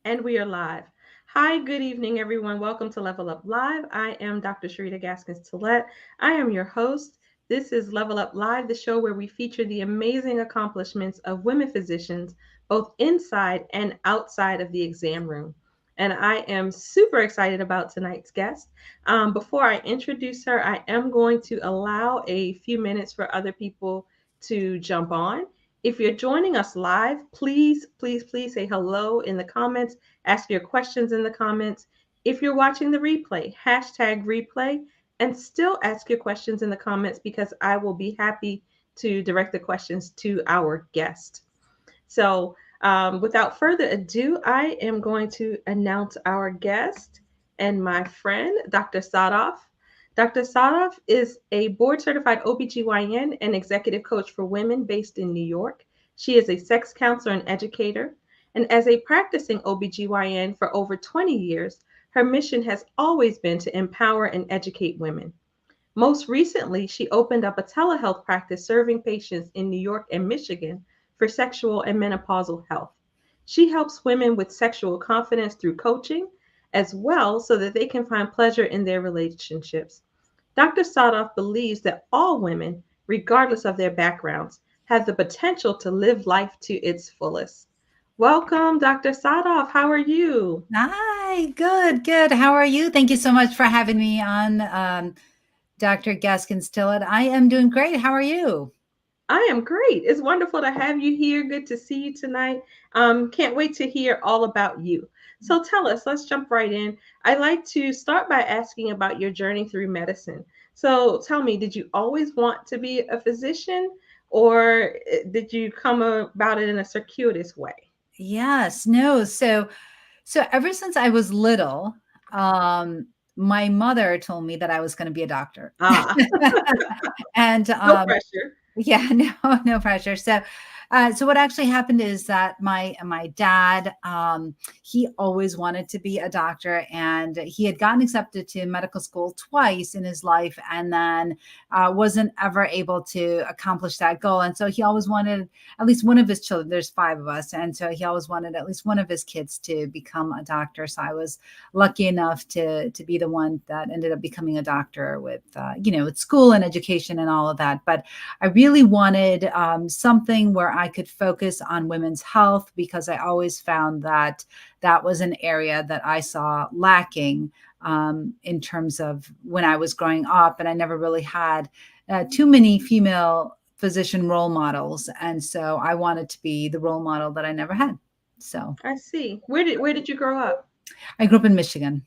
And we are live. Hi, good evening, everyone. Welcome to Level Up Live. I am Dr. Sharita Gaskins Tillett. I am your host. This is Level Up Live, the show where we feature the amazing accomplishments of women physicians, both inside and outside of the exam room. And I am super excited about tonight's guest. Before I introduce her, I am going to allow a few minutes for other people to jump on. If you're joining us live, please say hello in the comments, ask your questions in the comments. If you're watching the replay, hashtag replay, and still ask your questions in the comments because I will be happy to direct the questions to our guest. So, without further ado, I am going to announce our guest and my friend, Dr. Sadaf. Dr. Sadaf is a board certified OBGYN and executive coach for women based in New York. She is a sex counselor and educator. And as a practicing OBGYN for over 20 years, her mission has always been to empower and educate women. Most recently, she opened up a telehealth practice serving patients in New York and Michigan for sexual and menopausal health. She helps women with sexual confidence through coaching as well so that they can find pleasure in their relationships. Dr. Sadaf believes that all women, regardless of their backgrounds, have the potential to live life to its fullest. Welcome, Dr. Sadaf. How are you? Hi, good. How are you? Thank you so much for having me on, Dr. Gaskins Tillett. I am doing great. How are you? I am great. It's wonderful to have you here. Good to see you tonight. Can't wait to hear all about you. So tell us, let's jump right in. I like to start by asking about your journey through medicine. So tell me, did you always want to be a physician or did you come about it in a circuitous way? Yes, no. So ever since I was little, my mother told me that I was going to be a doctor. Ah, And no pressure. yeah, no pressure. So what actually happened is that my dad, he always wanted to be a doctor, and he had gotten accepted to medical school twice in his life, and then wasn't ever able to accomplish that goal. And so he always wanted at least one of his children. There's five of us, and so he always wanted at least one of his kids to become a doctor. So I was lucky enough to be the one that ended up becoming a doctor with with school and education and all of that. But I really wanted something where I could focus on women's health because I always found that that was an area that I saw lacking in terms of when I was growing up, and I never really had too many female physician role models, and so I wanted to be the role model that I never had. So I see. Where did you grow up? I grew up in Michigan.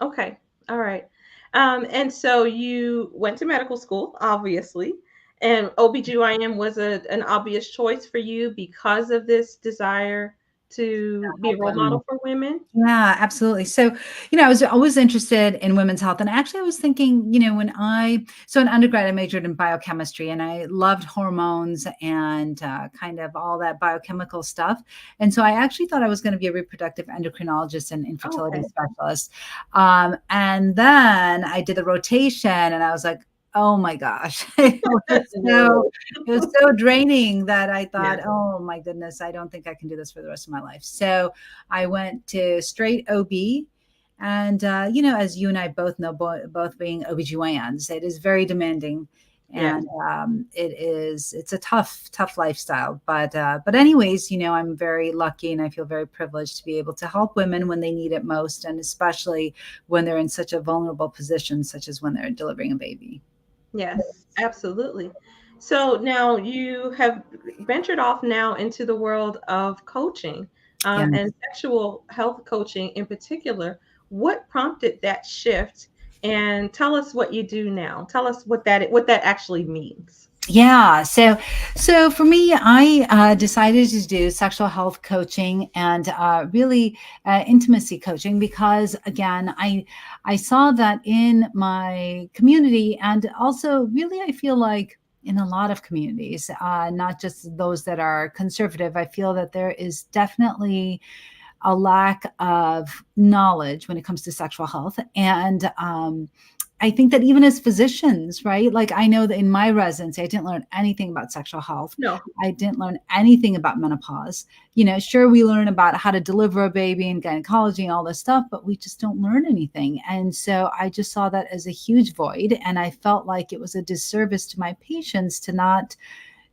Okay. All right. And so you went to medical school, obviously, and OBGYN was an obvious choice for you because of this desire to be a role model Women. for women. Yeah, absolutely. So, I was always interested in women's health. And actually, I was thinking, so in undergrad, I majored in biochemistry and I loved hormones and kind of all that biochemical stuff. And so I actually thought I was going to be a reproductive endocrinologist and infertility Okay. specialist. And then I did the rotation and I was like, oh my gosh, No. it was so draining that I thought, Yeah. oh my goodness, I don't think I can do this for the rest of my life. So I went to straight OB. And, as you and I both know, both being OBGYNs, it is very demanding. Yeah. And it's a tough lifestyle. But anyways, I'm very lucky and I feel very privileged to be able to help women when they need it most. And especially when they're in such a vulnerable position, such as when they're delivering a baby. Yes, absolutely. So now you have ventured off now into the world of coaching Yeah. and sexual health coaching in particular. What prompted that shift? And tell us what you do now. Tell us what that actually means. Yeah. So for me, I decided to do sexual health coaching and really intimacy coaching because, again, I saw that in my community, and also really I feel like in a lot of communities, not just those that are conservative. I feel that there is definitely a lack of knowledge when it comes to sexual health, and I think that even as physicians, right? Like I know that in my residency, I didn't learn anything about sexual health. No. I didn't learn anything about menopause. Sure, we learn about how to deliver a baby and gynecology and all this stuff, but we just don't learn anything. And so I just saw that as a huge void. And I felt like it was a disservice to my patients to not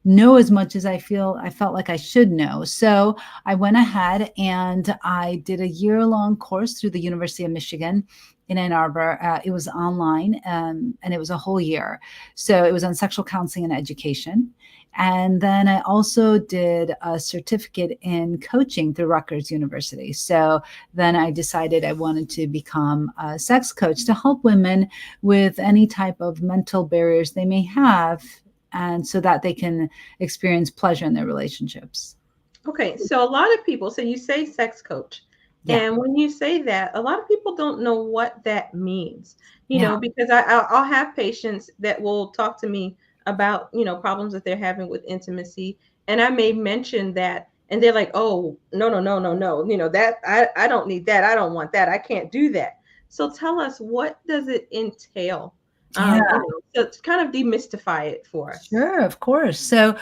know as much as I felt like I should know. So I went ahead and I did a year-long course through the University of Michigan in Ann Arbor. It was online, and it was a whole year. So it was on sexual counseling and education. And then I also did a certificate in coaching through Rutgers University. So then I decided I wanted to become a sex coach to help women with any type of mental barriers they may have, and so that they can experience pleasure in their relationships. Okay, so a lot of people, so you say sex coach, Yeah. and when you say that, a lot of people don't know what that means, Yeah. because I'll have patients that will talk to me about, problems that they're having with intimacy, and I may mention that, and they're like, oh, no, no, no, no, no, that I don't need that. I don't want that. I can't do that. So tell us, what does it entail? Yeah. To kind of demystify it for us. Sure, of course. So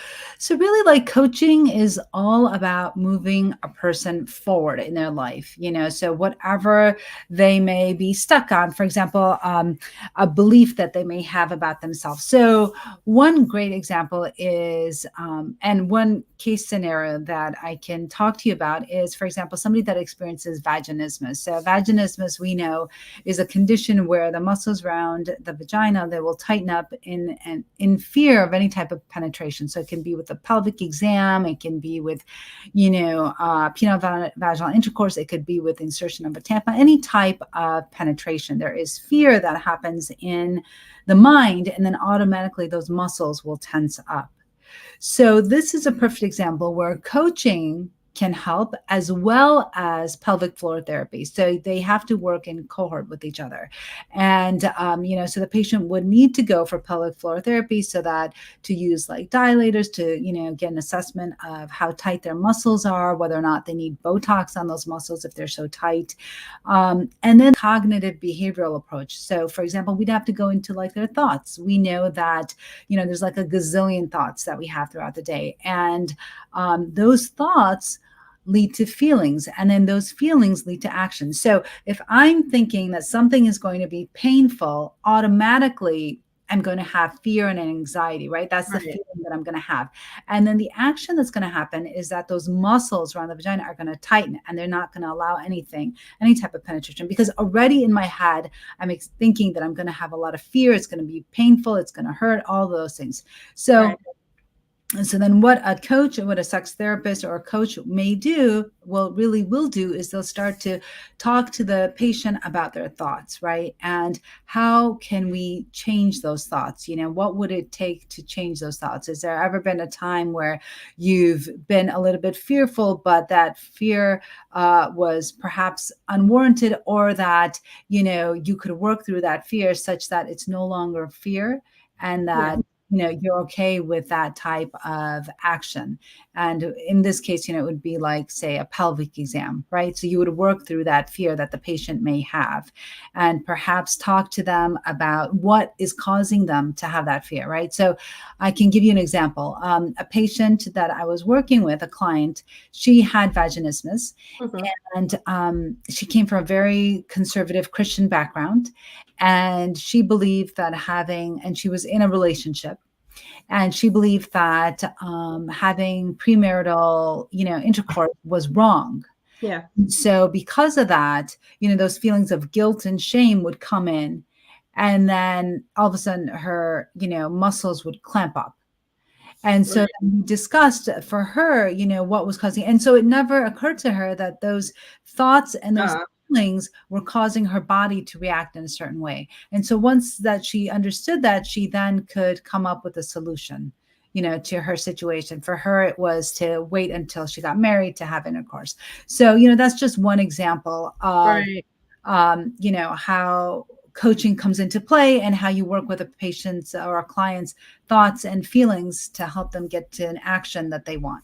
really like coaching is all about moving a person forward in their life, so whatever they may be stuck on, for example, a belief that they may have about themselves. So one great example is, and one case scenario that I can talk to you about is, for example, somebody that experiences vaginismus. So vaginismus, we know, is a condition where the muscles around the vagina, they will tighten up in fear of any type of penetration. So it can be with a pelvic exam, it can be with, penile vaginal intercourse, it could be with insertion of a tampon, any type of penetration. There is fear that happens in the mind, and then automatically those muscles will tense up. So this is a perfect example where coaching can help, as well as pelvic floor therapy. So they have to work in cohort with each other. And, so the patient would need to go for pelvic floor therapy, so that to use like dilators to, get an assessment of how tight their muscles are, whether or not they need Botox on those muscles if they're so tight. And then cognitive behavioral approach. So for example, we'd have to go into like their thoughts. We know that, there's like a gazillion thoughts that we have throughout the day. And those thoughts lead to feelings, and then those feelings lead to action. So if I'm thinking that something is going to be painful, automatically I'm going to have fear and anxiety, right? That's the Right. feeling that I'm going to have. And then the action that's going to happen is that those muscles around the vagina are going to tighten, and they're not going to allow any type of penetration, because already in my head, I'm thinking that I'm going to have a lot of fear. It's going to be painful. It's going to hurt, all those things. So Right. and so then what a coach and what a sex therapist or a coach may do, will do, is they'll start to talk to the patient about their thoughts, right? And how can we change those thoughts? What would it take to change those thoughts? Has there ever been a time where you've been a little bit fearful, but that fear was perhaps unwarranted, or that, you could work through that fear such that it's no longer fear, and Yeah. that you're okay with that type of action? And in this case, it would be like, say, a pelvic exam, right? So you would work through that fear that the patient may have, and perhaps talk to them about what is causing them to have that fear, right? So I can give you an example. A patient that I was working with, a client, she had vaginismus, Hmm. and she came from a very conservative Christian background, and she believed that and she was in a relationship, and she believed that having premarital, intercourse was wrong. Yeah. So because of that, those feelings of guilt and shame would come in, and then all of a sudden her, muscles would clamp up. And so Right. then we discussed for her, what was causing. And so it never occurred to her that those thoughts and those Uh, feelings were causing her body to react in a certain way. And so once that she understood that, she then could come up with a solution, to her situation. For her, it was to wait until she got married to have intercourse. So, that's just one example of, right. how coaching comes into play, and how you work with a patient's or a client's thoughts and feelings to help them get to an action that they want.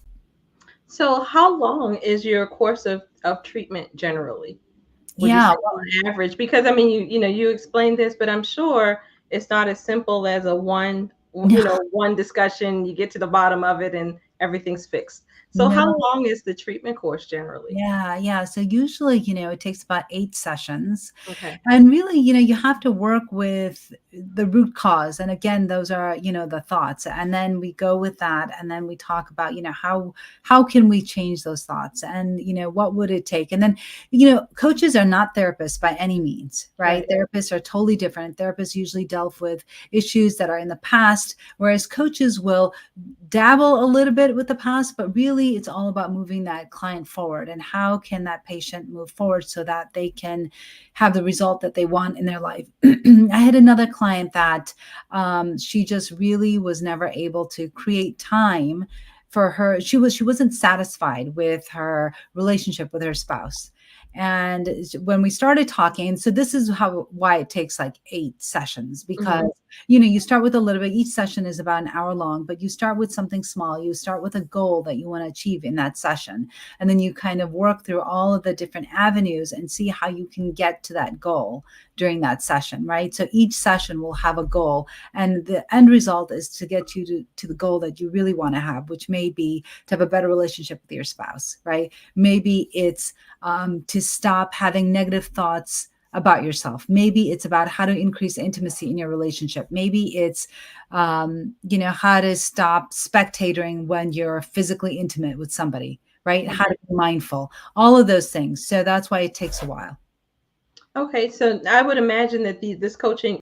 So how long is your course of treatment generally? Would you Yeah. say on average? Because I mean, you explained this, but I'm sure it's not as simple as a one discussion. You get to the bottom of it and everything's fixed. So how No. long is the treatment course generally? Yeah, yeah. So usually, it takes about 8 sessions. Okay. And really, you have to work with the root cause. And again, those are, the thoughts. And then we go with that. And then we talk about, how can we change those thoughts? And, what would it take? And then, coaches are not therapists by any means, right? Right. Therapists are totally different. Therapists usually dealt with issues that are in the past, whereas coaches will dabble a little bit with the past, but really it's all about moving that client forward and how can that patient move forward so that they can have the result that they want in their life. I had another client that she just really was never able to create time for her. She wasn't satisfied with her relationship with her spouse. And when we started talking, so this is why it takes like 8 sessions, because Hmm. you start with a little bit. Each session is about an hour long, but you start with something small. You start with a goal that you want to achieve in that session. And then you kind of work through all of the different avenues and see how you can get to that goal during that session, right? So each session will have a goal, and the end result is to get you to the goal that you really want to have, which may be to have a better relationship with your spouse, right? Maybe it's to stop having negative thoughts about yourself. Maybe it's about how to increase intimacy in your relationship. Maybe it's, how to stop spectating when you're physically intimate with somebody, right? How to be mindful, all of those things. So that's why it takes a while. Okay, so I would imagine that this coaching.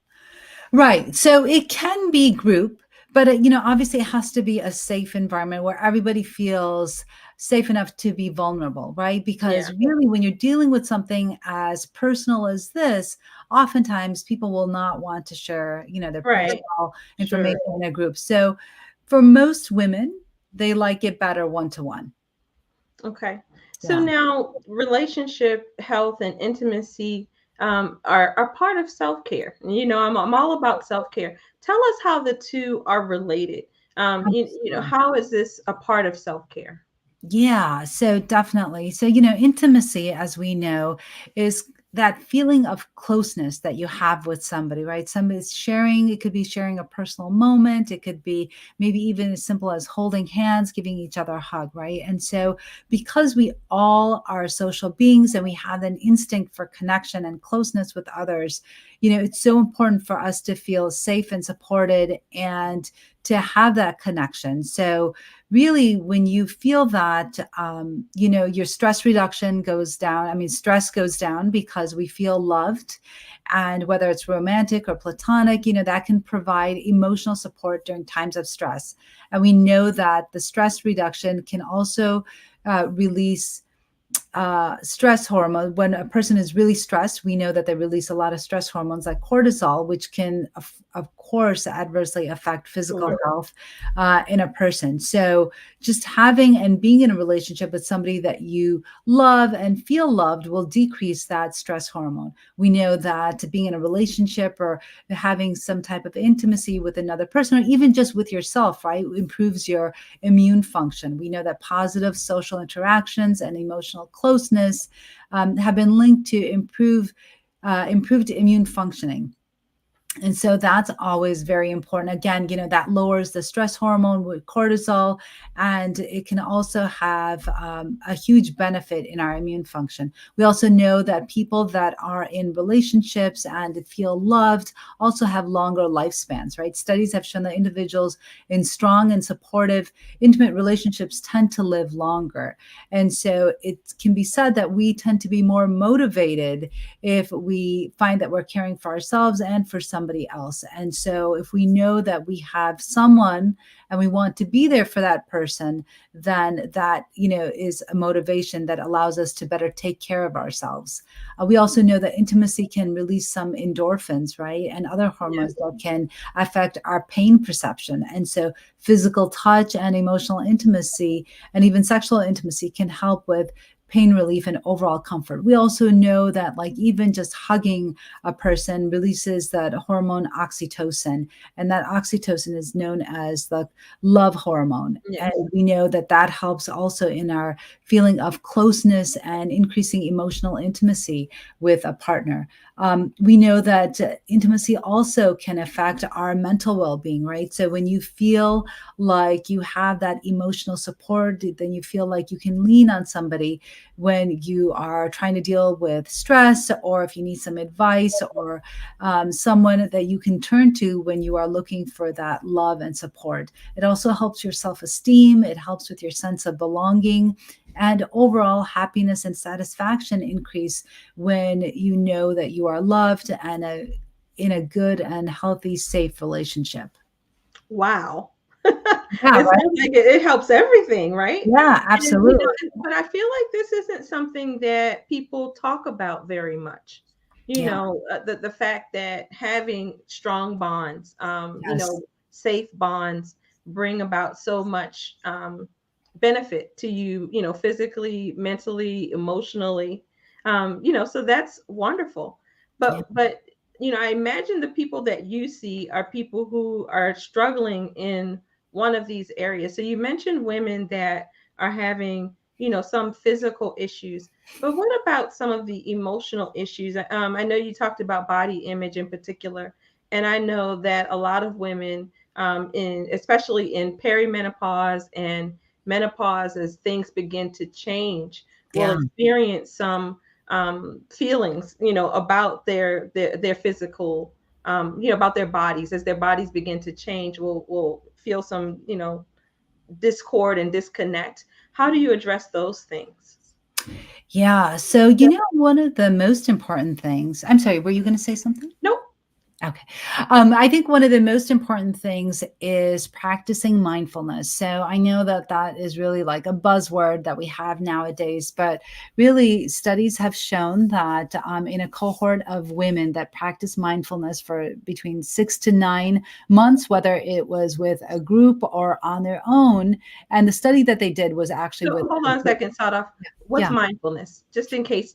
Right. So it can be group, but obviously it has to be a safe environment where everybody feels safe enough to be vulnerable, right? Yeah. Because really, when you're dealing with something as personal as this, oftentimes people will not want to share, their Right. personal Sure. information in a group. So for most women, they like it better one to one. Okay. So Yeah. now relationship health and intimacy are part of self-care. I'm all about self-care. Tell us how the two are related. Absolutely. How is this a part of self-care? Yeah, so definitely. So, intimacy, as we know, is that feeling of closeness that you have with somebody, right? Somebody's sharing, it could be sharing a personal moment. It could be maybe even as simple as holding hands, giving each other a hug, right? And so, because we all are social beings and we have an instinct for connection and closeness with others, it's so important for us to feel safe and supported and to have that connection. So, really, when you feel that, your stress reduction goes down. I mean, stress goes down because we feel loved. And whether it's romantic or platonic, that can provide emotional support during times of stress. And we know that the stress reduction can also release stress hormone. When a person is really stressed, we know that they release a lot of stress hormones like cortisol, which can, of course, adversely affect physical Sure. health in a person. So, just having and being in a relationship with somebody that you love and feel loved will decrease that stress hormone. We know that being in a relationship or having some type of intimacy with another person, or even just with yourself, right, improves your immune function. We know that positive social interactions and emotional closeness have been linked to improved immune functioning. And so that's always very important. Again, that lowers the stress hormone with cortisol, and it can also have a huge benefit in our immune function. We also know that people that are in relationships and feel loved also have longer lifespans, right? Studies have shown that individuals in strong and supportive, intimate relationships tend to live longer. And so it can be said that we tend to be more motivated if we find that we're caring for ourselves and for somebody else. And so if we know that we have someone and we want to be there for that person, then that, is a motivation that allows us to better take care of ourselves. We also know that intimacy can release some endorphins, right? And other Yeah. hormones that can affect our pain perception. And so physical touch and emotional intimacy and even sexual intimacy can help with pain relief and overall comfort. We also know that like even just hugging a person releases that hormone oxytocin, and that oxytocin is known as the love hormone. And Yes. we know that that helps also in our feeling of closeness and increasing emotional intimacy with a partner. We know that intimacy also can affect our mental well-being, right? So when you feel like you have that emotional support, then you feel like you can lean on somebody when you are trying to deal with stress, or if you need some advice, or someone that you can turn to when you are looking for that love and support. It also helps your self-esteem. It helps with your sense of belonging, and overall happiness and satisfaction increase when you know that you are loved and in a good and healthy, safe relationship. Wow. Yeah, It right. sounds like it helps everything, right? Yeah, And, absolutely. but I feel like this isn't something that people talk about very much. Yeah. The fact that having strong bonds, Yes. safe bonds bring about so much benefit to you, physically, mentally, emotionally. So that's wonderful. Yeah. But I imagine the people that you see are people who are struggling in one of these areas. So you mentioned women that are having, some physical issues, but what about some of the emotional issues? I know you talked about body image in particular, and I know that a lot of women, especially in perimenopause and menopause, as things begin to change, will Yeah. experience some feelings, about their physical, about their bodies. As their bodies begin to change, will feel some, discord and disconnect. How do you address those things? Yeah. So, one of the most important things, I'm sorry, were you going to say something? Nope. Okay. I think one of the most important things is practicing mindfulness. So I know that that is really like a buzzword that we have nowadays, but really studies have shown that in a cohort of women that practice mindfulness for between 6 to 9 months, whether it was with a group or on their own, and the study that they did was actually So with hold a on a group. second, Sadaf. What's Yeah. mindfulness? Just in case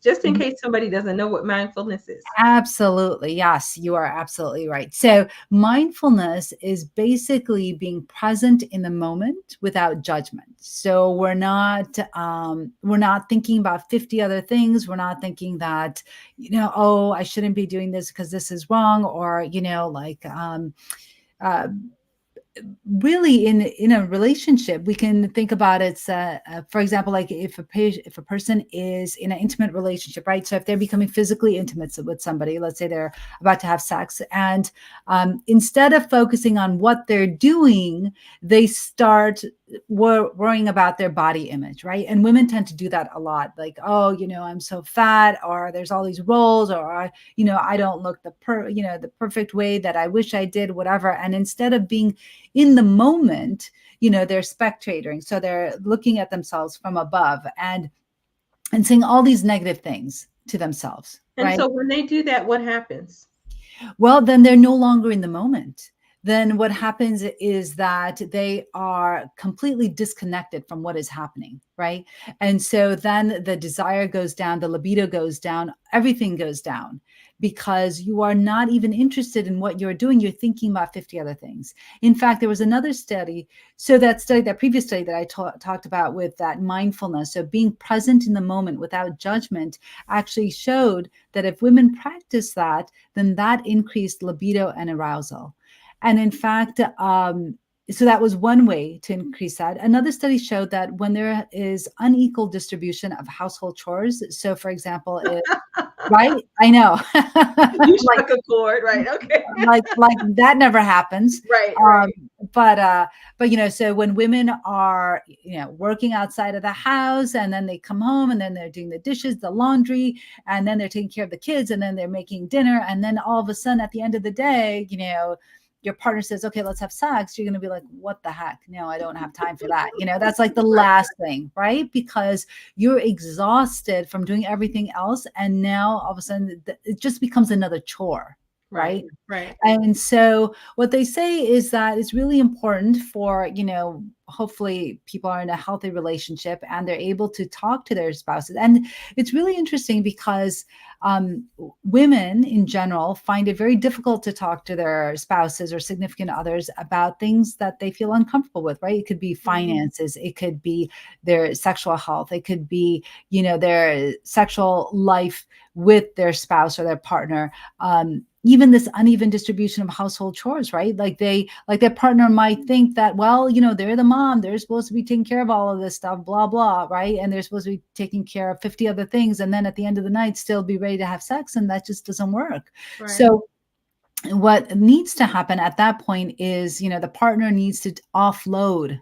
somebody doesn't know what mindfulness is. Absolutely. Yes, you are absolutely right. So, mindfulness is basically being present in the moment without judgment. So, we're not thinking about 50 other things. We're not thinking that, oh, I shouldn't be doing this because this is wrong, or uh, really in a relationship we can think about it, for example, like if a person is in an intimate relationship, right? So if they're becoming physically intimate with somebody, let's say they're about to have sex, and instead of focusing on what they're doing, they start worrying about their body image, right? And women tend to do that a lot, like, oh, I'm so fat, or there's all these roles, or I don't look the perfect way that I wish I did, whatever. And instead of being in the moment, they're spectating. So they're looking at themselves from above and saying all these negative things to themselves, And right? so when they do that, what happens? Well, then they're no longer in the moment. Then what happens is that they are completely disconnected from what is happening, right? And so then the desire goes down, the libido goes down, everything goes down, because you are not even interested in what you're doing. You're thinking about 50 other things. In fact, there was another study. So that previous study that I talked about with that mindfulness, so being present in the moment without judgment, actually showed that if women practice that, then that increased libido and arousal. And in fact, so that was one way to increase that. Another study showed that when there is unequal distribution of household chores, so for example, right? I know. You like struck a chord, right? Okay. like that never happens. Right, Um, right. but so when women are working outside of the house, and then they come home, and then they're doing the dishes, the laundry, and then they're taking care of the kids, and then they're making dinner, and then all of a sudden at the end of the day, your partner says, okay, let's have sex. You're going to be like, what the heck? No, I don't have time for that. That's like the Right. last thing, right? Because you're exhausted from doing everything else. And now all of a sudden it just becomes another chore. Right. right? Right. And so what they say is that it's really important for, hopefully people are in a healthy relationship and they're able to talk to their spouses. And it's really interesting because women in general find it very difficult to talk to their spouses or significant others about things that they feel uncomfortable with, right? It could be Mhm. finances, it could be their sexual health, it could be, their sexual life with their spouse or their partner. Even this uneven distribution of household chores, right? Like their partner might think that, well, they're the mom, they're supposed to be taking care of all of this stuff, blah, blah, right? And they're supposed to be taking care of 50 other things. And then at the end of the night, still be ready to have sex. And that just doesn't work. Right. So what needs to happen at that point is, the partner needs to offload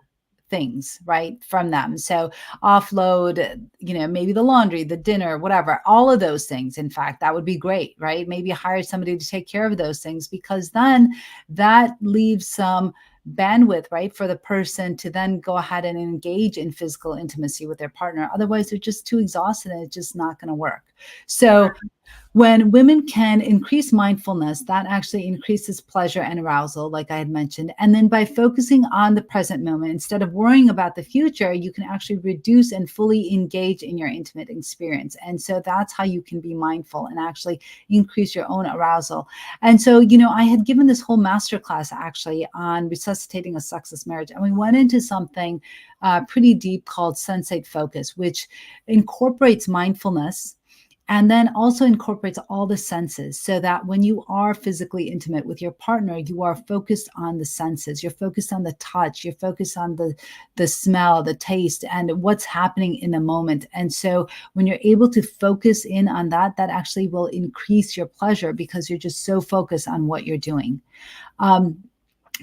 things, right, from them. So offload, maybe the laundry, the dinner, whatever, all of those things. In fact, that would be great, right? Maybe hire somebody to take care of those things, because then that leaves some bandwidth, right, for the person to then go ahead and engage in physical intimacy with their partner. Otherwise, they're just too exhausted and it's just not going to work. So when women can increase mindfulness, that actually increases pleasure and arousal, like I had mentioned. And then by focusing on the present moment, instead of worrying about the future, you can actually reduce and fully engage in your intimate experience. And so that's how you can be mindful and actually increase your own arousal. And so, I had given this whole masterclass actually on resuscitating a sexless marriage. And we went into something pretty deep called sensate focus, which incorporates mindfulness and then also incorporates all the senses, so that when you are physically intimate with your partner, you are focused on the senses. You're focused on the touch, you're focused on the smell, the taste, and what's happening in the moment. And so when you're able to focus in on that, that actually will increase your pleasure because you're just so focused on what you're doing.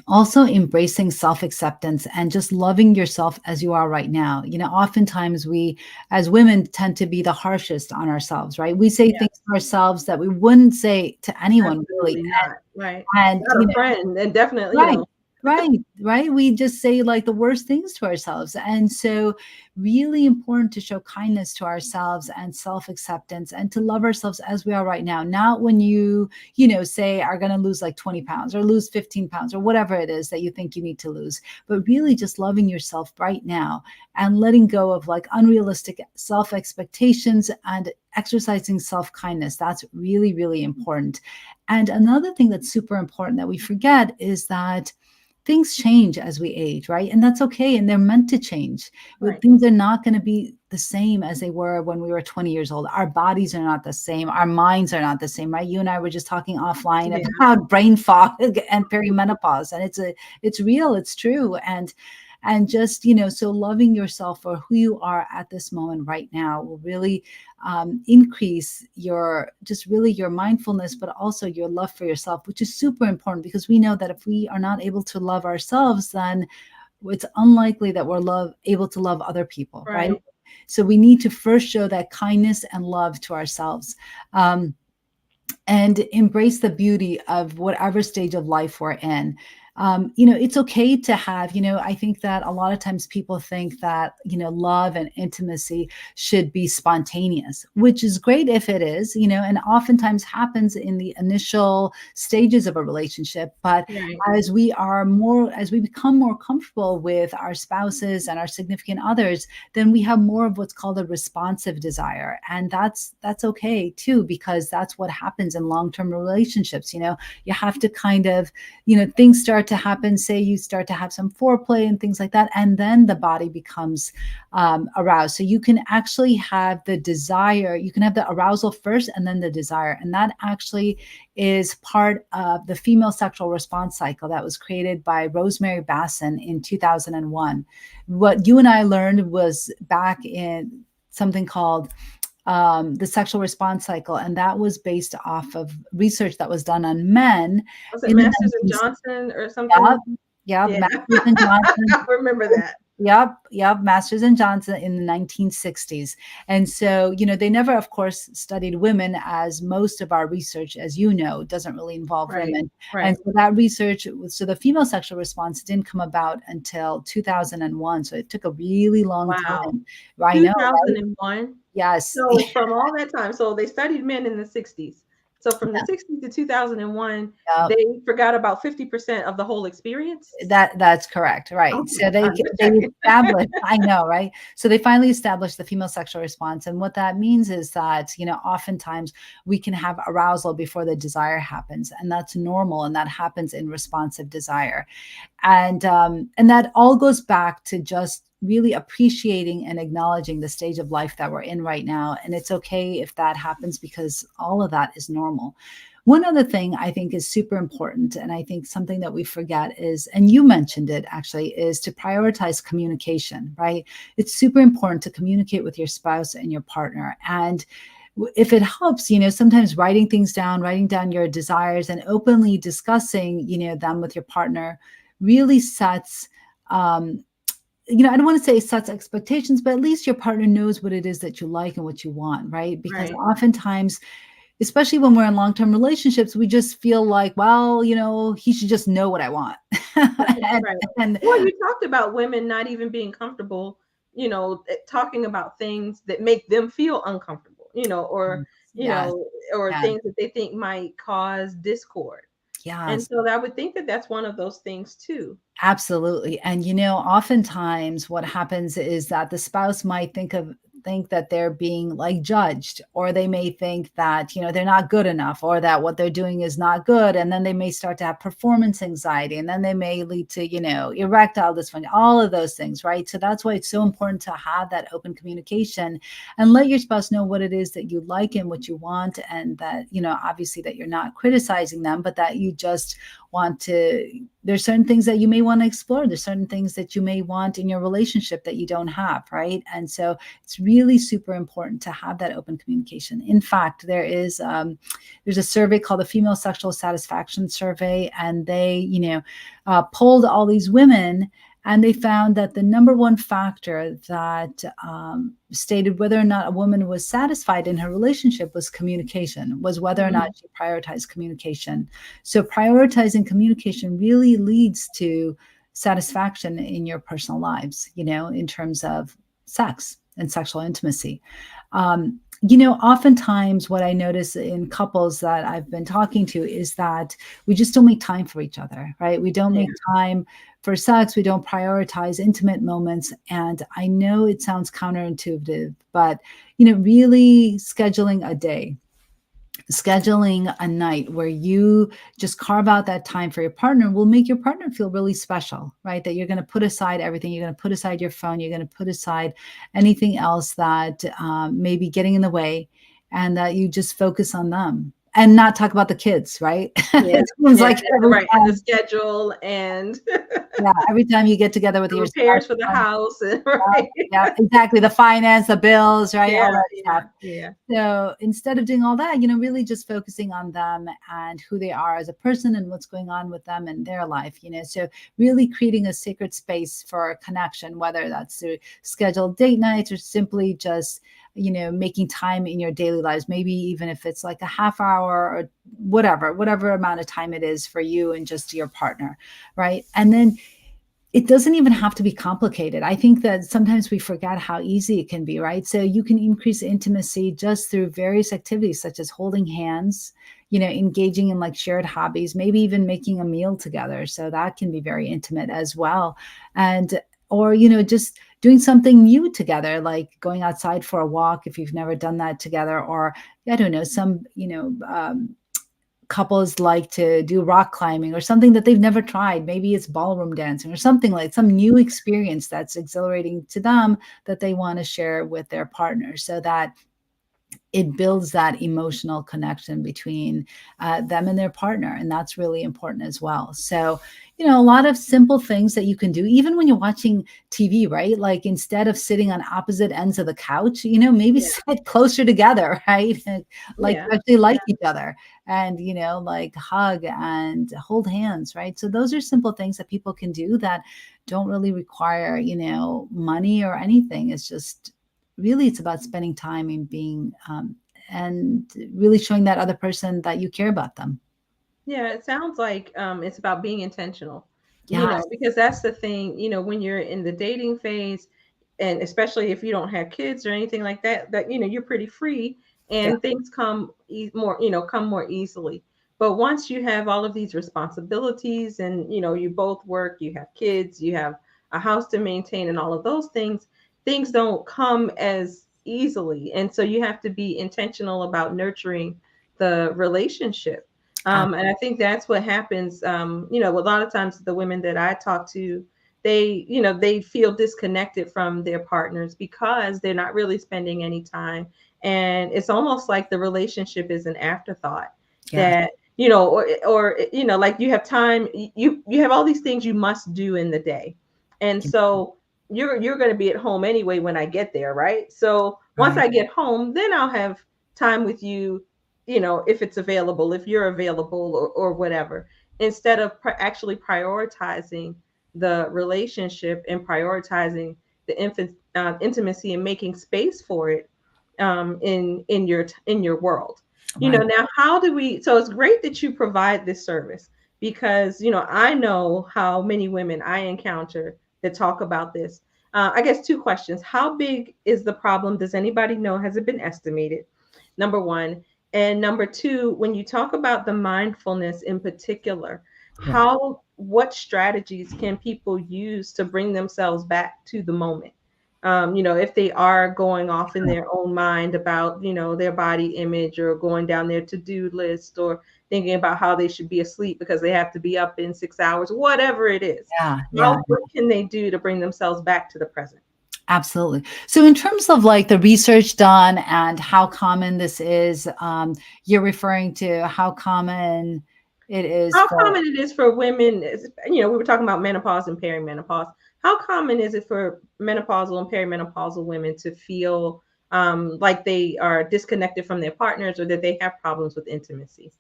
Also embracing self-acceptance and just loving yourself as you are right now. Oftentimes we as women tend to be the harshest on ourselves, right? We say Yeah. things to ourselves that we wouldn't say to anyone really. Absolutely not. Right. And Not a friend, and definitely, right, right. We just say like the worst things to ourselves. And so, really important to show kindness to ourselves and self acceptance and to love ourselves as we are right now. Not when say are going to lose like 20 pounds or lose 15 pounds or whatever it is that you think you need to lose, but really just loving yourself right now and letting go of like unrealistic self expectations and exercising self kindness. That's really, really important. And another thing that's super important that we forget is that things change as we age, right? And that's okay. And they're meant to change. But Right. things are not going to be the same as they were when we were 20 years old. Our bodies are not the same. Our minds are not the same, right? You and I were just talking offline Yeah. about brain fog and perimenopause. And it's real, it's true. And just, so loving yourself for who you are at this moment right now will really increase your mindfulness, but also your love for yourself, which is super important because we know that if we are not able to love ourselves, then it's unlikely that we're able to love other people, right? Right. So we need to first show that kindness and love to ourselves. And embrace the beauty of whatever stage of life we're in. It's okay to have, I think that a lot of times people think that, love and intimacy should be spontaneous, which is great if it is, and oftentimes happens in the initial stages of a relationship. But Right. as we become more comfortable with our spouses and our significant others, then we have more of what's called a responsive desire. And that's okay too, because that's what happens in long-term relationships. You have to kind of, things start to happen, say you start to have some foreplay and things like that, and then the body becomes aroused. So you can actually have the desire, you can have the arousal first and then the desire. And that actually is part of the female sexual response cycle that was created by Rosemary Basson in 2001. What you and I learned was back in something called the sexual response cycle, and that was based off of research that was done on men Was it in the Masters and 1960s. Johnson or Yep, something? yep, Yeah. Masters and Johnson. I remember that. Yep, Masters and Johnson in the 1960s. And so, they never, of course, studied women, as most of our research, as you know, doesn't really involve Right. women. Right. And so that research, so the female sexual response didn't come about until 2001. So it took a really long Wow. time. I know, right? 2001. Yes. So from all that time, so they studied men in the 60s. So from the 60s to 2001, Yeah. they forgot about 50% of the whole experience. That's correct, right. Okay, So I'm just they checking. established, I know, right? So they finally established the female sexual response, and what that means is that, oftentimes we can have arousal before the desire happens, and that's normal, and that happens in responsive desire. And that all goes back to just really appreciating and acknowledging the stage of life that we're in right now, and it's okay if that happens, because all of that is normal. One other thing I think is super important, and I think something that we forget is, and you mentioned it actually, is to prioritize communication, right? It's super important to communicate with your spouse and your partner. And if it helps, sometimes writing down your desires and openly discussing, them with your partner really sets, I don't want to say sets expectations, but at least your partner knows what it is that you like and what you want, right? Because Right. oftentimes, especially when we're in long-term relationships, we just feel like, well, he should just know what I want. Right, and, right. and Well, you talked about women not even being comfortable, talking about things that make them feel uncomfortable, you yes, know, or yes, things that they think might cause discord. And yes. so I would think that that's one of those things too. Absolutely. And oftentimes what happens is that the spouse might think that they're being like judged, or they may think that, they're not good enough, or that what they're doing is not good. And then they may start to have performance anxiety, and then they may lead to, erectile dysfunction, all of those things, right? So that's why it's so important to have that open communication and let your spouse know what it is that you like and what you want. And that, obviously that you're not criticizing them, but that you just want to, there's certain things that you may want to explore. There's certain things that you may want in your relationship that you don't have, right? And so it's really super important to have that open communication. In fact, there's a survey called the Female Sexual Satisfaction Survey, and they, polled all these women, and they found that the number one factor that stated whether or not a woman was satisfied in her relationship was communication, was whether or not Mhm. she prioritized communication. So prioritizing communication really leads to satisfaction in your personal lives, in terms of sex and sexual intimacy. Oftentimes what I notice in couples that I've been talking to is that we just don't make time for each other, right? We don't make Yeah. time for sex. We don't prioritize intimate moments. And I know it sounds counterintuitive, but, really scheduling a day, scheduling a night where you just carve out that time for your partner will make your partner feel really special, right? That you're going to put aside everything. You're going to put aside your phone. You're going to put aside anything else that may be getting in the way, and that you just focus on them and not talk about the kids, right? Yeah. It seems Yeah. like every Right. And the time, schedule and yeah, every time you get together with the your spouse, repairs for the house. Right. yeah, exactly. The finance, the bills, right? All Yeah. that Yeah. stuff. Yeah. So instead of doing all that, really just focusing on them and who they are as a person and what's going on with them in their life, so really creating a sacred space for a connection, whether that's through scheduled date nights or simply just, making time in your daily lives, maybe even if it's like a half hour or whatever amount of time it is for you and just your partner, right? And then it doesn't even have to be complicated. I think that sometimes we forget how easy it can be, right? So you can increase intimacy just through various activities such as holding hands, engaging in like shared hobbies, maybe even making a meal together. So that can be very intimate as well. And or just doing something new together, like going outside for a walk if you've never done that together, or I don't know, some couples like to do rock climbing or something that they've never tried. Maybe it's ballroom dancing or something, like some new experience that's exhilarating to them that they want to share with their partner, so that it builds that emotional connection between them and their partner. And that's really important as well. So, a lot of simple things that you can do, even when you're watching TV, right? Like instead of sitting on opposite ends of the couch, maybe Yeah. sit closer together, right? And like Yeah. you actually Yeah. like each other, and, like hug and hold hands, right? So those are simple things that people can do that don't really require, money or anything. It's just really, it's about spending time and being and really showing that other person that you care about them. Yeah, it sounds like it's about being intentional, Yes, because that's the thing, when you're in the dating phase, and especially if you don't have kids or anything like that, that, you're pretty free. Yeah. and things come more, come more easily. But once you have all of these responsibilities and, you both work, you have kids, you have a house to maintain and all of those things, things don't come as easily. And so you have to be intentional about nurturing the relationship. And I think that's what happens. A lot of times the women that I talk to, they feel disconnected from their partners because they're not really spending any time. And it's almost like the relationship is an afterthought Yeah. that, or like you have time, you have all these things you must do in the day. And so you're going to be at home anyway when I get there, right? So once Right. I get home, then I'll have time with you, if it's available, if you're available, or whatever, instead of actually prioritizing the relationship and prioritizing the intimacy and making space for it, in your world. Right. Now how do we? So it's great that you provide this service, because I know how many women I encounter that talk about this. I guess two questions: how big is the problem? Does anybody know? Has it been estimated? Number one. And number two, when you talk about the mindfulness in particular, Yeah. what strategies can people use to bring themselves back to the moment? If they are going off in their own mind about, their body image, or going down their to-do list, or thinking about how they should be asleep because they have to be up in 6 hours, whatever it is. Yeah. Yeah. What can they do to bring themselves back to the present? Absolutely. So, in terms of like the research done and how common this is, you're referring to how common it is How for. common it is for women, we were talking about menopause and perimenopause. How common is it for menopausal and perimenopausal women to feel like they are disconnected from their partners, or that they have problems with intimacy?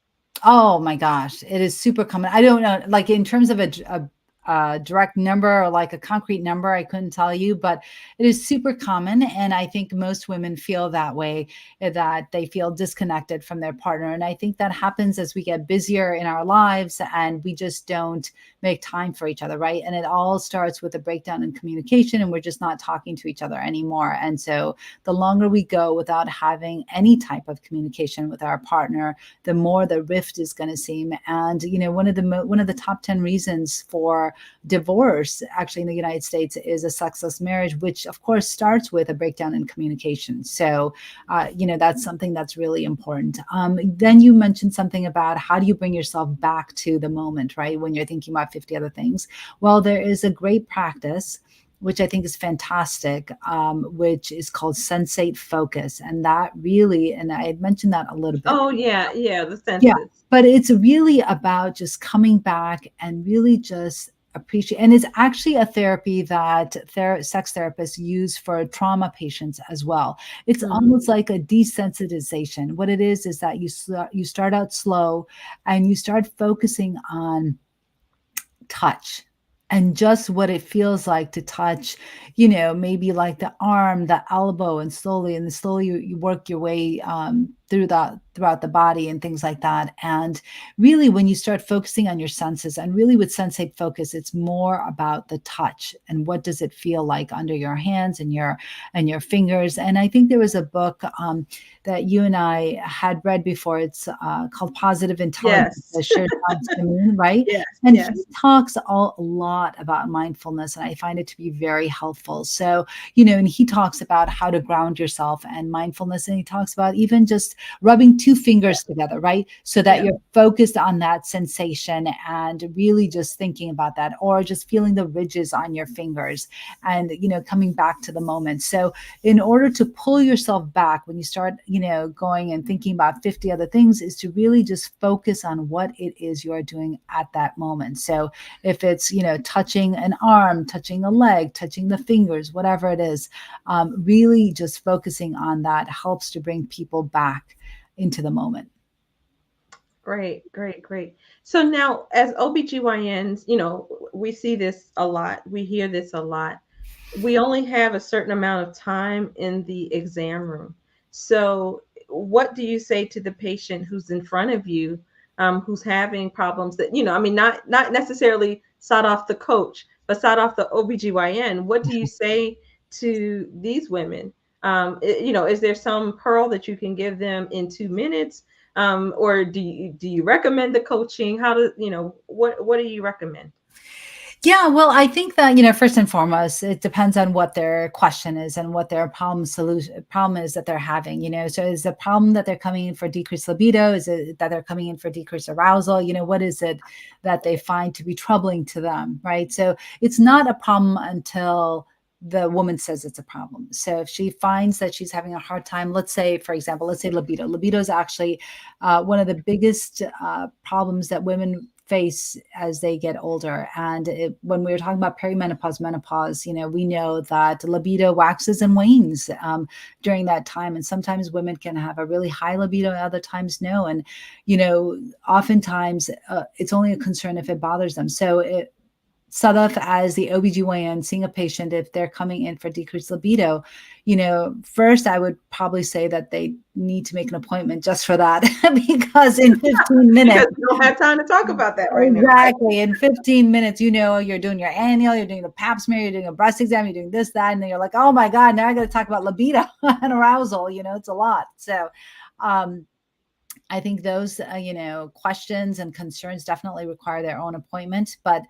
Oh my gosh, it is super common. I don't know, like in terms of a direct number or like a concrete number, I couldn't tell you, but it is super common. And I think most women feel that way, that they feel disconnected from their partner. And I think that happens as we get busier in our lives and we just don't make time for each other, right? And it all starts with a breakdown in communication and we're just not talking to each other anymore. And so the longer we go without having any type of communication with our partner, the more the rift is going to seem. And one of the top 10 reasons for divorce actually in the United States is a sexless marriage, which of course starts with a breakdown in communication. So that's something that's really important. Then you mentioned something about how do you bring yourself back to the moment, right, when you're thinking about 50 other things. Well, there is a great practice which I think is fantastic, which is called sensate focus. And that really, and I had mentioned that a little bit. Oh yeah, yeah, the Yeah, senses. but it's really about just coming back and really just appreciate. And it's actually a therapy that sex therapists use for trauma patients as well. It's Hmm. almost like a desensitization. What it is that you start out slow and you start focusing on touch and just what it feels like to touch, maybe like the arm, the elbow, and slowly you work your way throughout the body and things like that. And really, when you start focusing on your senses, and really with sensate focus, it's more about the touch and what does it feel like under your hands and your fingers. And I think there was a book that you and I had read before. It's called Positive Intelligence, Yes. by Shirzad Chamine, right? Yes, And he yes. talks a lot about mindfulness, and I find it to be very helpful. So, and he talks about how to ground yourself and mindfulness, and he talks about even just rubbing two Yeah, fingers together, right? So that yeah. you're focused on that sensation and really just thinking about that, or just feeling the ridges on your fingers and, coming back to the moment. So, in order to pull yourself back when you start, going and thinking about 50 other things, is to really just focus on what it is you're doing at that moment. So if it's, touching an arm, touching a leg, touching the fingers, whatever it is, really just focusing on that helps to bring people back into the moment. Great, great, great. So now, as OBGYNs, we see this a lot. We hear this a lot. We only have a certain amount of time in the exam room. So, what do you say to the patient who's in front of you, who's having problems that, I mean, not necessarily Sadaf the coach, but Sadaf the OBGYN? What do you say to these women Is there some pearl that you can give them in 2 minutes? Or do you recommend the coaching? How do you know what do you recommend? Yeah, well, I think that, first and foremost, it depends on what their question is and what their problem is that they're having, So is the problem that they're coming in for decreased libido? Is it that they're coming in for decreased arousal? What is it that they find to be troubling to them, right? So it's not a problem until the woman says it's a problem. So if she finds that she's having a hard time, let's say, for example, let's say libido. Libido is actually one of the biggest problems that women face as they get older. And when we were talking about perimenopause, menopause, we know that libido waxes and wanes during that time. And sometimes women can have a really high libido, other times no. And, oftentimes it's only a concern if it bothers them. So Sadaf, as the OBGYN, seeing a patient, if they're coming in for decreased libido, first I would probably say that they need to make an appointment just for that because in 15 minutes, Because we don't have time to talk about that right now, right? exactly, in 15 minutes, you're doing your annual, you're doing a pap smear, you're doing a breast exam, you're doing this, that, and then you're like, oh my God, now I got to talk about libido and arousal, it's a lot. So, I think those, questions and concerns definitely require their own appointment, but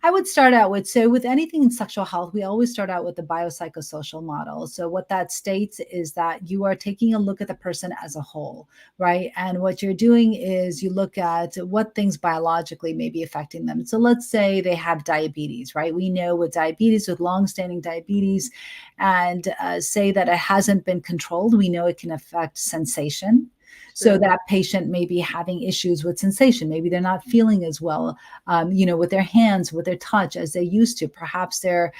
I would start out with anything in sexual health, we always start out with the biopsychosocial model. So what that states is that you are taking a look at the person as a whole, right? And what you're doing is you look at what things biologically may be affecting them. So let's say they have diabetes, right? We know with diabetes, with longstanding diabetes, and say that it hasn't been controlled, we know it can affect sensation. So that patient may be having issues with sensation. Maybe they're not feeling as well, with their hands, with their touch as they used to. Perhaps their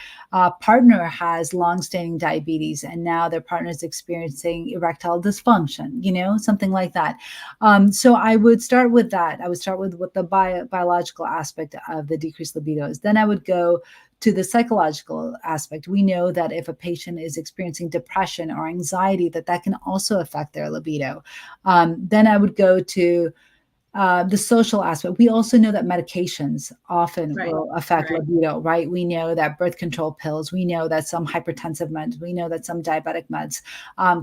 partner has longstanding diabetes and now their partner is experiencing erectile dysfunction, something like that. So I would start with that. I would start with what the biological aspect of the decreased libido is. Then I would go to the psychological aspect. We know that if a patient is experiencing depression or anxiety, that can also affect their libido. Then I would go to the social aspect. We also know that medications often will affect libido, right? We know that birth control pills, we know that some hypertensive meds, we know that some diabetic meds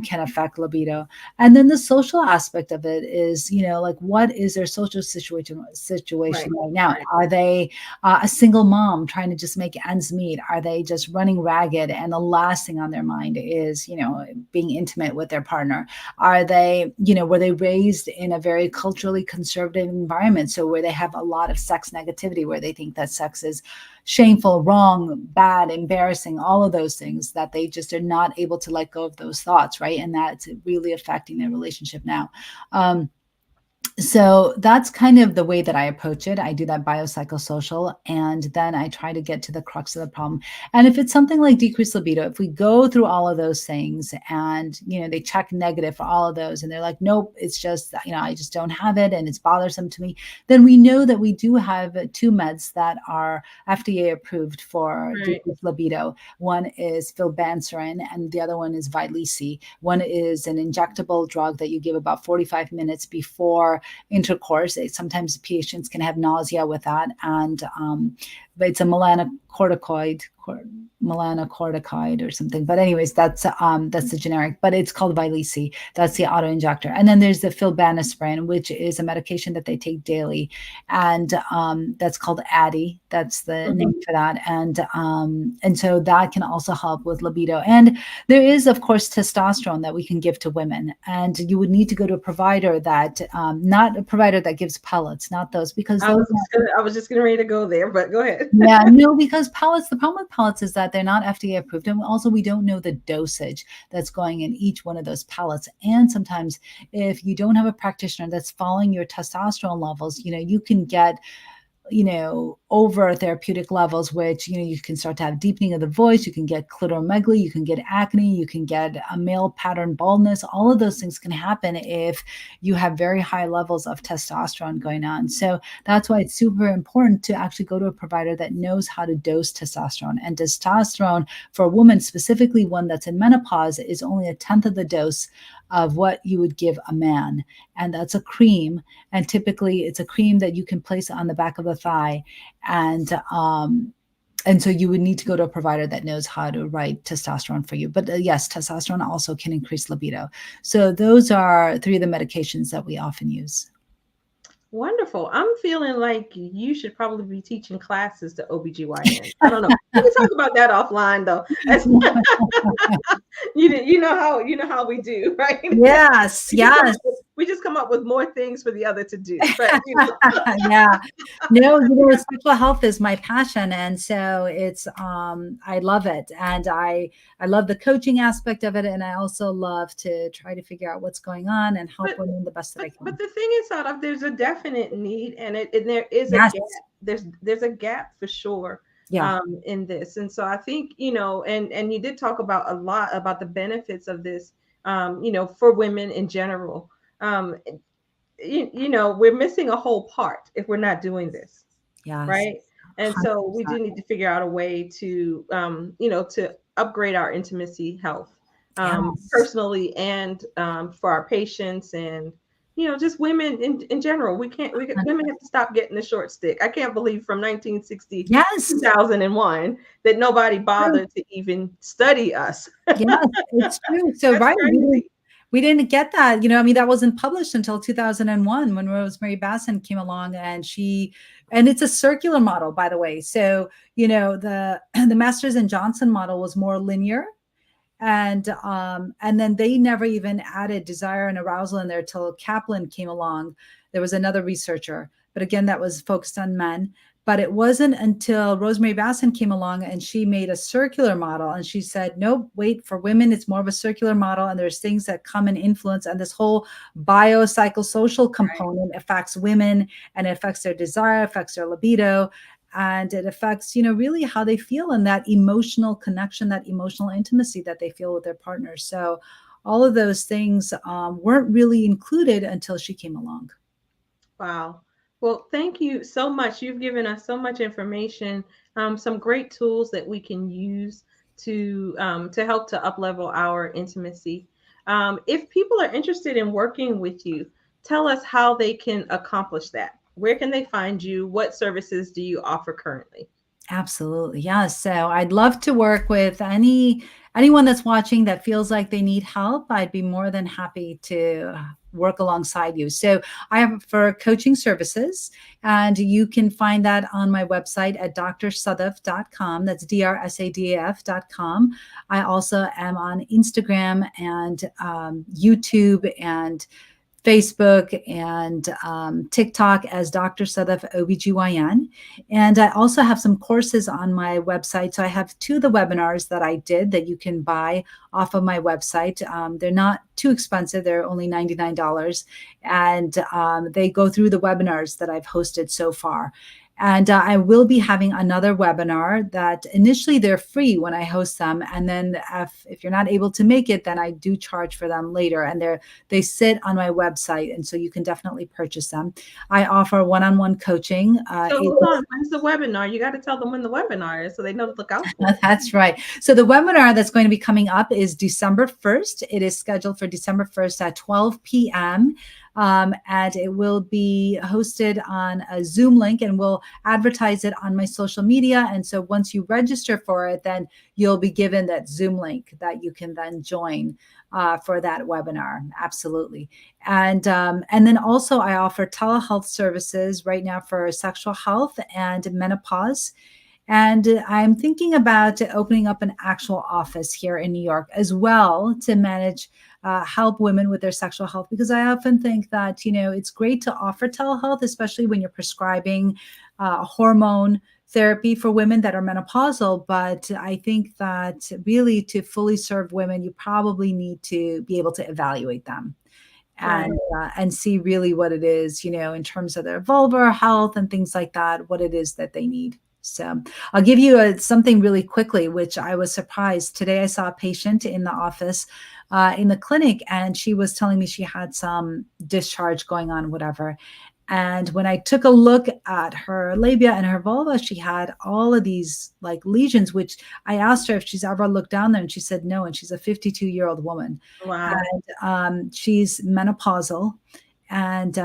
can affect libido. And then the social aspect of it is, like what is their social situation right now? Are they a single mom trying to just make ends meet? Are they just running ragged? And the last thing on their mind is, being intimate with their partner. Are they, were they raised in a very culturally conservative environment, so where they have a lot of sex negativity, where they think that sex is shameful, wrong, bad, embarrassing, all of those things, that they just are not able to let go of those thoughts, right? And that's really affecting their relationship now. So that's kind of the way that I approach it. I do that biopsychosocial, and then I try to get to the crux of the problem. And if it's something like decreased libido, if we go through all of those things and, they check negative for all of those and they're like, nope, it's just, I just don't have it and it's bothersome to me, then we know that we do have two meds that are FDA approved for decreased libido. One is filbanserin and the other one is Vyleesi. One is an injectable drug that you give about 45 minutes before intercourse. Sometimes patients can have nausea with that, and but it's a melanocorticoid or something. But anyways, that's the generic, but it's called Vyleesi. That's the auto injector. And then there's the filbanserin, which is a medication that they take daily, and that's called Addy. That's the name for that. And so that can also help with libido. And there is, of course, testosterone that we can give to women, and you would need to go to a provider that not a provider that gives pellets, not those, because I was just getting ready to go there, but go ahead. Yeah, no, because pellets, the problem with pellets is that they're not FDA approved. And also we don't know the dosage that's going in each one of those pellets. And sometimes if you don't have a practitioner that's following your testosterone levels, you can get over therapeutic levels, which, you can start to have deepening of the voice, you can get clitoromegaly, you can get acne, you can get a male pattern baldness. All of those things can happen if you have very high levels of testosterone going on. So that's why it's super important to actually go to a provider that knows how to dose testosterone. And testosterone for a woman, specifically one that's in menopause, is only 1/10 of the dose of what you would give a man. And that's a cream. And typically it's a cream that you can place on the back of the thigh. And And so you would need to go to a provider that knows how to write testosterone for you. But yes, testosterone also can increase libido. So those are three of the medications that we often use. Wonderful. I'm feeling like you should probably be teaching classes to OBGYN. I don't know. We can talk about that offline though. You know how we do, right? Yes, yes. We just come up with more things for the other to do. But Yeah. No, sexual health is my passion. And so it's I love it. And I love the coaching aspect of it. And I also love to try to figure out what's going on and help but women the best that I but can. the thing is, Sadaf, there's a definite need, and there is a Yes. gap. There's a gap for sure Yeah. in this, and so I think and you did talk about a lot about the benefits of this, for women in general. Um, we're missing a whole part if we're not doing this, Yes. right? And so we 100%. do need to figure out a way to upgrade our intimacy health, Yes. personally and for our patients and just women in general. Women have to stop getting the short stick. I can't believe from 1960 Yes. 2001 that nobody True. bothered to even study us. Yes, it's true. So, That's right, crazy. we didn't get that. I mean, that wasn't published until 2001 when Rosemary Basson came along, and it's a circular model, by the way. So, the Masters and Johnson model was more linear, and then they never even added desire and arousal in there till Kaplan came along. There was another researcher, but again, that was focused on men. But it wasn't until Rosemary Basson came along and she made a circular model, and she said, nope, wait, for women it's more of a circular model, and there's things that come and influence, and this whole biopsychosocial Right. component affects women, and it affects their desire, affects their libido, and it affects really how they feel, and that emotional connection, that emotional intimacy that they feel with their partners. So all of those things weren't really included until she came along. Wow. Well, thank you so much. You've given us so much information, some great tools that we can use to help to uplevel our intimacy. If people are interested in working with you, tell us how they can accomplish that. Where can they find you? What services do you offer currently? Absolutely. Yeah. So I'd love to work with anyone that's watching that feels like they need help. I'd be more than happy to work alongside you. So I have for coaching services, and you can find that on my website at drsadaf.com. That's drsadaf.com. I also am on Instagram and YouTube and Facebook and TikTok as Dr. Sadaf OBGYN. And I also have some courses on my website. So I have two of the webinars that I did that you can buy off of my website. They're not too expensive. They're only $99. And they go through the webinars that I've hosted so far. And I will be having another webinar that initially they're free when I host them. And then if you're not able to make it, then I do charge for them later. And they sit on my website. And so you can definitely purchase them. I offer one-on-one coaching. So hold on. When's the webinar? You got to tell them when the webinar is so they know to look out for it. That's right. So the webinar that's going to be coming up is December 1st. It is scheduled for December 1st at 12 p.m. And it will be hosted on a Zoom link, and we'll advertise it on my social media. And so once you register for it, then you'll be given that Zoom link that you can then join for that webinar. Absolutely. And then also I offer telehealth services right now for sexual health and menopause. And I'm thinking about opening up an actual office here in New York as well to manage, help women with their sexual health, because I often think that, it's great to offer telehealth, especially when you're prescribing hormone therapy for women that are menopausal. But I think that really to fully serve women, you probably need to be able to evaluate them Right. and see really what it is, in terms of their vulvar health and things like that, what it is that they need. So I'll give you something really quickly, which I was surprised. Today I saw a patient in the office, in the clinic, and she was telling me she had some discharge going on, whatever. And when I took a look at her labia and her vulva, she had all of these like lesions, which I asked her if she's ever looked down there, and she said no. And she's a 52-year-old woman. Wow. And she's menopausal. And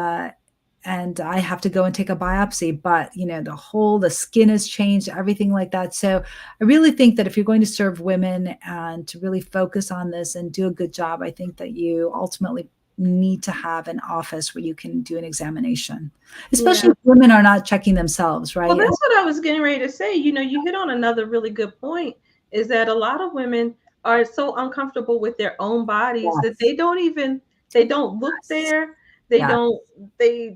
and I have to go and take a biopsy, but the skin has changed, everything like that. So I really think that if you're going to serve women and to really focus on this and do a good job, I think that you ultimately need to have an office where you can do an examination, especially Yeah. if women are not checking themselves, Well, right? And that's what I was getting ready to say. You hit on another really good point, is that a lot of women are so uncomfortable with their own bodies that yes, they don't look yes, there. They yeah, don't they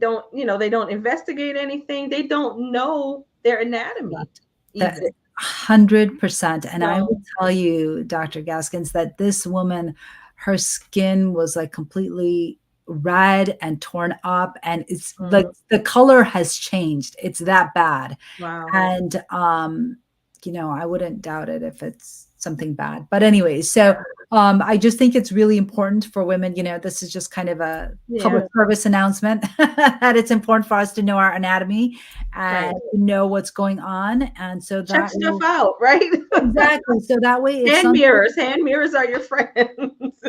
don't investigate anything. They don't know their anatomy correct. That even. 100%. And I will So, tell you, Dr. Gaskins, that this woman, her skin was like completely red and torn up, and it's like mm, the color has changed. It's that bad. wow. And I wouldn't doubt it if it's something bad. But anyway, so I just think it's really important for women. This is just kind of a public Yeah, service announcement that it's important for us to know our anatomy and right. know what's going on. And so Check that stuff will out, right? exactly. So that way, if Hand something mirrors. Hand mirrors are your friends.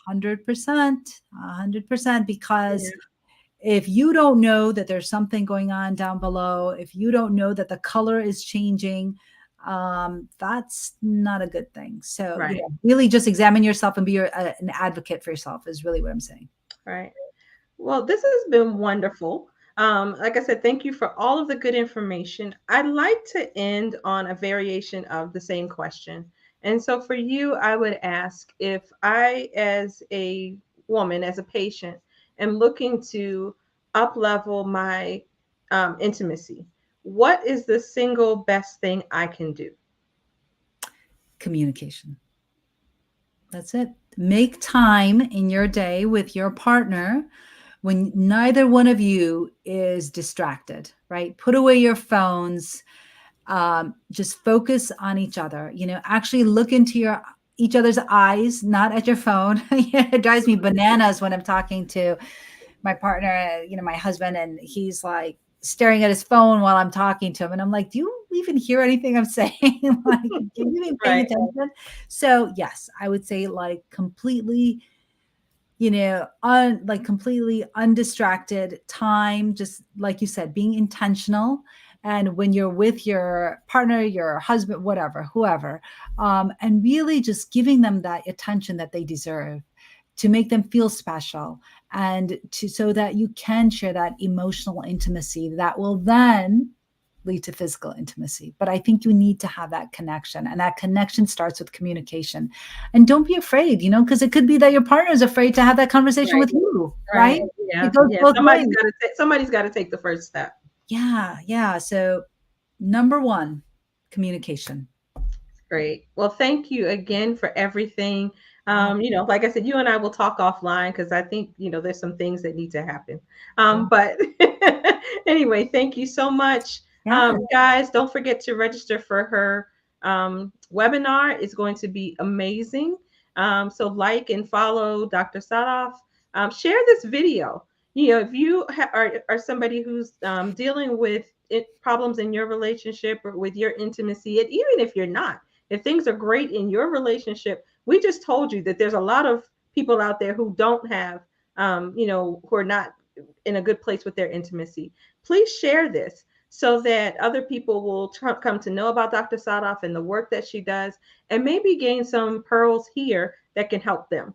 100%, 100%, because Yeah, if you don't know that there's something going on down below, if you don't know that the color is changing, that's not a good thing. So, right, really just examine yourself and be an advocate for yourself is really what I'm saying. right. Well, this has been wonderful. Like I said, thank you for all of the good information. I'd like to end on a variation of the same question. And so for you, I would ask, if I, as a woman, as a patient, am looking to up level my intimacy, what is the single best thing I can do? Communication. That's it. Make time in your day with your partner when neither one of you is distracted, right? Put away your phones, just focus on each other, actually look into each other's eyes, not at your phone. It drives me bananas when I'm talking to my partner, my husband, and he's like staring at his phone while I'm talking to him. And I'm like, do you even hear anything I'm saying? Like, can you even paying Right, attention? So yes, I would say like completely, like completely undistracted time, just like you said, being intentional. And when you're with your partner, your husband, whatever, whoever, and really just giving them that attention that they deserve to make them feel special, and so that you can share that emotional intimacy that will then lead to physical intimacy. But I think you need to have that connection, and that connection starts with communication. And don't be afraid, because it could be that your partner is afraid to have that conversation right, with you, right. right? Yeah, It goes yeah. both ways. Somebody's got to take the first step. Yeah, yeah. So number one, communication. Great. Well, thank you again for everything. Yeah, Like I said, you and I will talk offline because I think, there's some things that need to happen. yeah, But anyway, thank you so much. yeah. Guys, don't forget to register for her webinar. It's going to be amazing. So like and follow Dr. Sadaf. Share this video. If you are somebody who's dealing with problems in your relationship or with your intimacy, and even if you're not, if things are great in your relationship, we just told you that there's a lot of people out there who don't have, who are not in a good place with their intimacy. Please share this so that other people will come to know about Dr. Sadaf and the work that she does, and maybe gain some pearls here that can help them.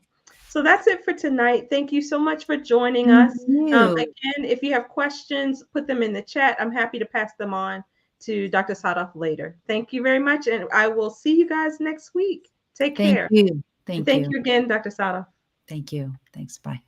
So that's it for tonight. Thank you so much for joining Thank us. you. Again, if you have questions, put them in the chat. I'm happy to pass them on to Dr. Sadaf later. Thank you very much, and I will see you guys next week. Take Thank care. you. And Thank thank you. you again, Dr. Sadaf. Thank you. Thanks. Bye.